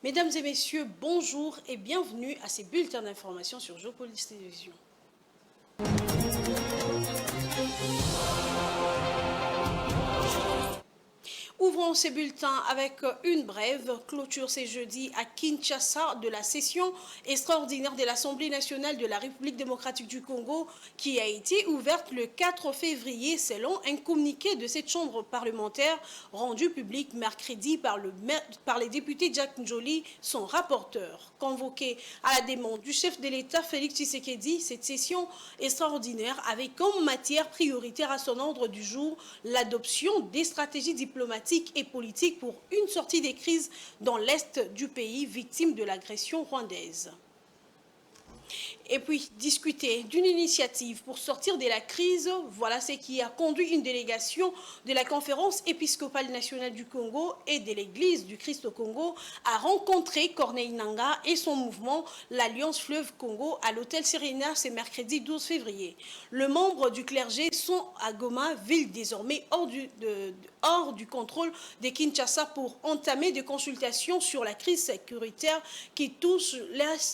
Mesdames et messieurs, bonjour et bienvenue à ces bulletins d'information sur Géopolise Télévision. Ouvrons ces bulletins avec une brève clôture ce jeudi à Kinshasa de la session extraordinaire de l'Assemblée nationale de la République démocratique du Congo qui a été ouverte le 4 février selon un communiqué de cette chambre parlementaire rendu public mercredi par les députés Jack Njoli, son rapporteur. Convoqué à la demande du chef de l'État Félix Tshisekedi, cette session extraordinaire avait comme matière prioritaire à son ordre du jour l'adoption des stratégies diplomatiques et politique pour une sortie des crises dans l'est du pays victime de l'agression rwandaise. Et puis, discuter d'une initiative pour sortir de la crise, voilà ce qui a conduit une délégation de la Conférence épiscopale nationale du Congo et de l'Église du Christ au Congo à rencontrer Corneille Nangaa et son mouvement, l'Alliance Fleuve Congo, à l'hôtel Serena ce mercredi 12 février. Les membres du clergé sont à Goma, ville désormais hors du contrôle de Kinshasa pour entamer des consultations sur la crise sécuritaire qui touche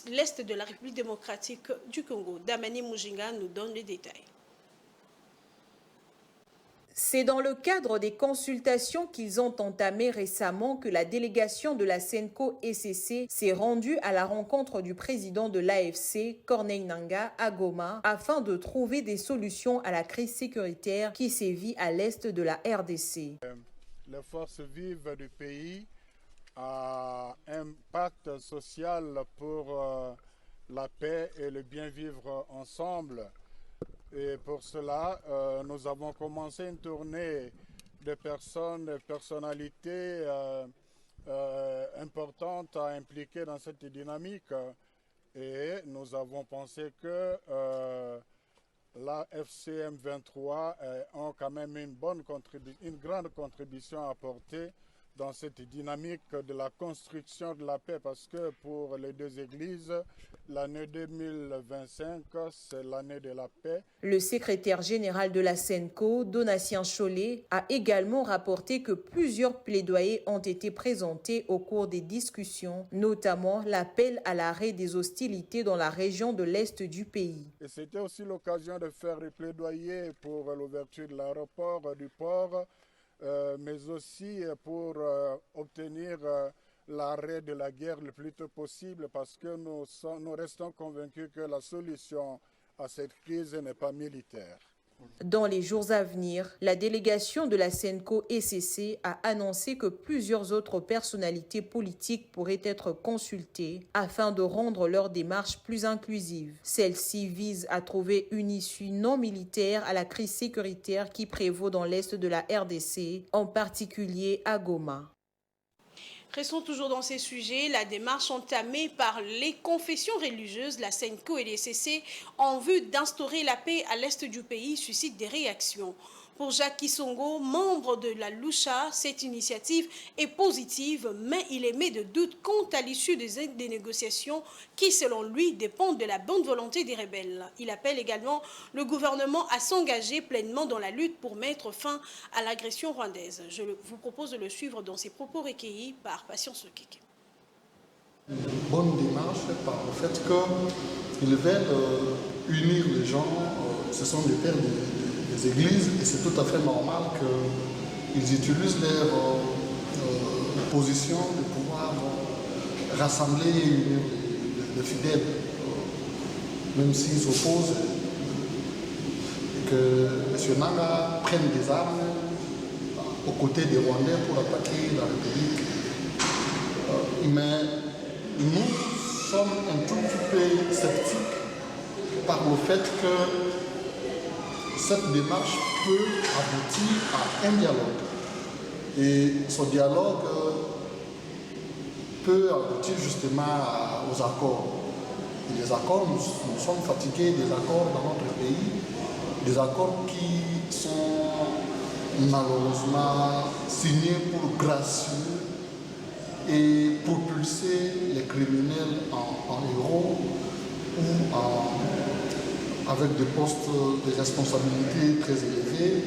l'Est de la République démocratique du Congo. Damani Mujinga nous donne les détails. C'est dans le cadre des consultations qu'ils ont entamées récemment que la délégation de la SENCO-ECC s'est rendue à la rencontre du président de l'AFC, Corneille Nangaa, à Goma, afin de trouver des solutions à la crise sécuritaire qui sévit à l'est de la RDC. Les forces vives du pays ont un pacte social pour la paix et le bien vivre ensemble. Et pour cela, nous avons commencé une tournée de personnalités importantes à impliquer dans cette dynamique. Et nous avons pensé que la FCM 23 ont quand même une grande contribution à apporter dans cette dynamique de la construction de la paix, parce que pour les deux églises, l'année 2025, c'est l'année de la paix. Le secrétaire général de la SENCO, Donatien Cholet, a également rapporté que plusieurs plaidoyers ont été présentés au cours des discussions, notamment l'appel à l'arrêt des hostilités dans la région de l'Est du pays. Et c'était aussi l'occasion de faire des plaidoyers pour l'ouverture de l'aéroport, du port, mais aussi pour obtenir l'arrêt de la guerre le plus tôt possible, parce que nous restons convaincus que la solution à cette crise n'est pas militaire. Dans les jours à venir, la délégation de la SENCO-ECC a annoncé que plusieurs autres personnalités politiques pourraient être consultées afin de rendre leur démarche plus inclusive. Celle-ci vise à trouver une issue non militaire à la crise sécuritaire qui prévaut dans l'est de la RDC, en particulier à Goma. Restons toujours dans ces sujets. La démarche entamée par les confessions religieuses, la SENCO et les CC, en vue d'instaurer la paix à l'est du pays, suscite des réactions. Pour Jacques Kisongo, membre de la Lucha, cette initiative est positive, mais il émet de doutes quant à l'issue des négociations qui, selon lui, dépendent de la bonne volonté des rebelles. Il appelle également le gouvernement à s'engager pleinement dans la lutte pour mettre fin à l'agression rwandaise. Je vous propose de le suivre dans ses propos recueillis par Patience Lekeke. Une bonne démarche par le fait qu'ils veulent unir les gens. Ce sont des pères des églises et c'est tout à fait normal qu'ils utilisent leur position de pouvoir rassembler et unir les fidèles, même s'ils s'opposent, et que M. Nangaa prenne des armes aux côtés des Rwandais pour attaquer la République. Mais nous sommes un tout petit peu sceptiques par le fait que cette démarche peut aboutir à un dialogue. Et ce dialogue peut aboutir justement aux accords. Et les accords, nous sommes fatigués des accords dans notre pays, des accords qui sont malheureusement signés pour gracieux et propulser les criminels en héros ou avec des postes de responsabilité très élevés.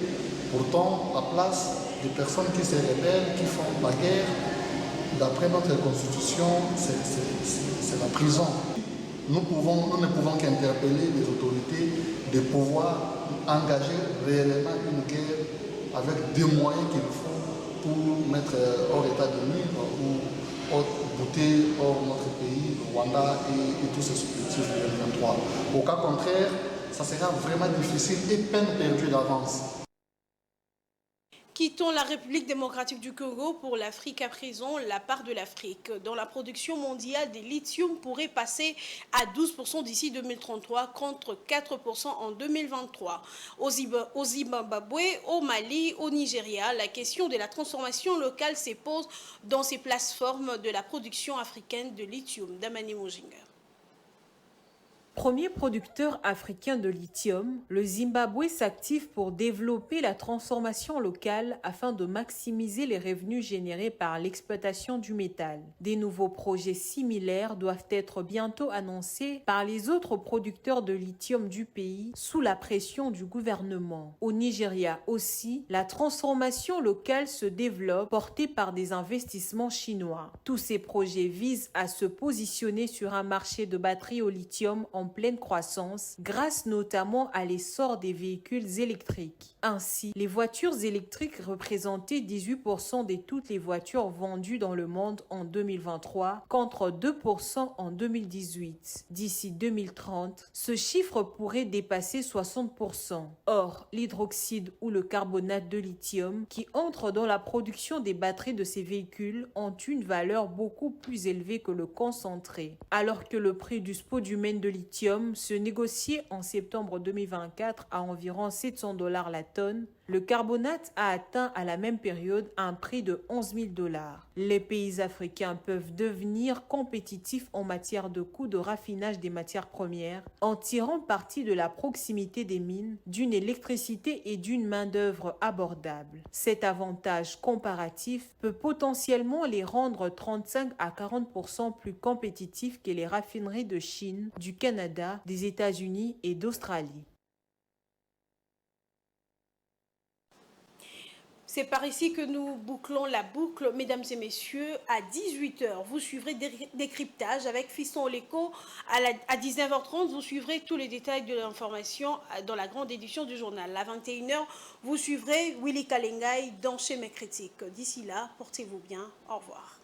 Pourtant, à place des personnes qui se rebellent, qui font la guerre, d'après notre constitution, c'est la prison. Nous ne pouvons qu'interpeller les autorités de pouvoir engager réellement une guerre avec des moyens qu'il faut pour mettre hors état de nuire ou bouter hors notre pays, le Rwanda et tous ces objectifs de 2023. Au cas contraire, ça sera vraiment difficile et peine perdue d'avance. Quittons la République démocratique du Congo pour l'Afrique à présent. La part de l'Afrique dans la production mondiale des lithium pourrait passer à 12% d'ici 2033 contre 4% en 2023. Au Zimbabwe, au Mali, au Nigeria, la question de la transformation locale se pose dans ces plateformes de la production africaine de lithium. Damani Mojinger. Premier producteur africain de lithium, le Zimbabwe s'active pour développer la transformation locale afin de maximiser les revenus générés par l'exploitation du métal. Des nouveaux projets similaires doivent être bientôt annoncés par les autres producteurs de lithium du pays sous la pression du gouvernement. Au Nigeria aussi, la transformation locale se développe portée par des investissements chinois. Tous ces projets visent à se positionner sur un marché de batteries au lithium en pleine croissance, grâce notamment à l'essor des véhicules électriques. Ainsi, les voitures électriques représentaient 18% de toutes les voitures vendues dans le monde en 2023, contre 2% en 2018. D'ici 2030, ce chiffre pourrait dépasser 60%. Or, l'hydroxyde ou le carbonate de lithium, qui entre dans la production des batteries de ces véhicules, ont une valeur beaucoup plus élevée que le concentré. Alors que le prix du spodumène de lithium se négociait en septembre 2024 à environ $700 la tonne, le carbonate a atteint à la même période un prix de $11 000. Les pays africains peuvent devenir compétitifs en matière de coûts de raffinage des matières premières en tirant parti de la proximité des mines, d'une électricité et d'une main-d'œuvre abordable. Cet avantage comparatif peut potentiellement les rendre 35 à 40% plus compétitifs que les raffineries de Chine, du Canada, des États-Unis et d'Australie. C'est par ici que nous bouclons la boucle, mesdames et messieurs. À 18h, vous suivrez Décryptage avec Fiston Oleko. À 19h30, vous suivrez tous les détails de l'information dans la grande édition du journal. À 21h, vous suivrez Willy Kalengai dans Chez mes critiques. D'ici là, portez-vous bien. Au revoir.